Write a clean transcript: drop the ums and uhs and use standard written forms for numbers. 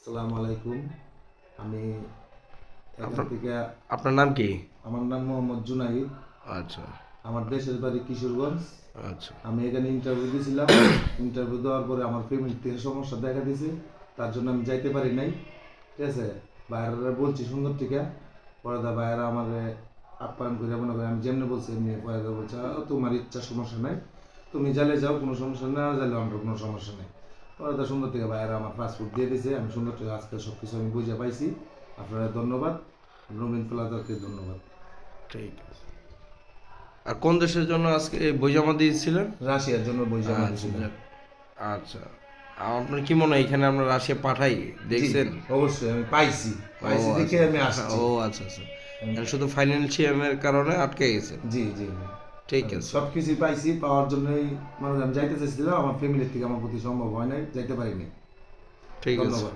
আসসালামু আলাইকুম। আমি এখান আপনার থেকে আপনার নাম কি? আমার নাম মোহাম্মদ জুনাইদ। আচ্ছা, আমার দেশের বাড়ি কিশোরগঞ্জ। আচ্ছা, আমি এখানে ইন্টারভিউ দিয়েছিলাম। ইন্টারভিউ দেওয়ার পরে আমার ফ্যামিলি থেকে সমস্যা দেখা দিয়েছে, তার জন্য আমি যাইতে পারি নাই। ঠিক আছে, বাইরেরা বলছি সুন্দর থেকে, পরে দা বাইরে আমার আপ্যায়ন করে মনে করে আমি যেমনি বলছি এমনি পরে দা বলছে তোমার ইচ্ছা সমস্যা নাই, তুমি জালে যাও, কোনো সমস্যা না জালে আমরা কোনো সমস্যা নেই। পরে দা সুন্দর থেকে বাইরে আমার পাসপোর্ট দিয়ে দিয়েছে, আমি সুন্দর থেকে আজকে সব কিছু আমি বুঝে পাইছি। আপনারা ধন্যবাদ, নবীন ফেলাদারকে ধন্যবাদ। ঠিক আছে। আর কোন দেশের জন্য আজকে এই বই জমা দিয়েছিলেন? রাশিয়ার জন্য বই জমা আচ্ছা, দিয়েছিলাম। যাক। আচ্ছা, আপনার কি মনে হয় এখানে আমরা রাশিয়া পাঠাই? জি, দেখছেন? অবশ্যই আমি পাইছি, ও পাইছি দেখে আচ্ছা, আমি আসছি। ও আচ্ছা আচ্ছা। এখন শুধু ফাইন্যান্সিয়ালের কারণে আটকে গেছে। জি জি, ঠিক আছে, সব কিছুই পাইছি, পাওয়ার জন্যই মানে আমি যাইতে চাইছিলাম, আমার ফ্যামিলির থেকে আমার প্রতি সম্ভব হয় নাই, যাইতে পারিনি। ঠিক আছে। ধন্যবাদ।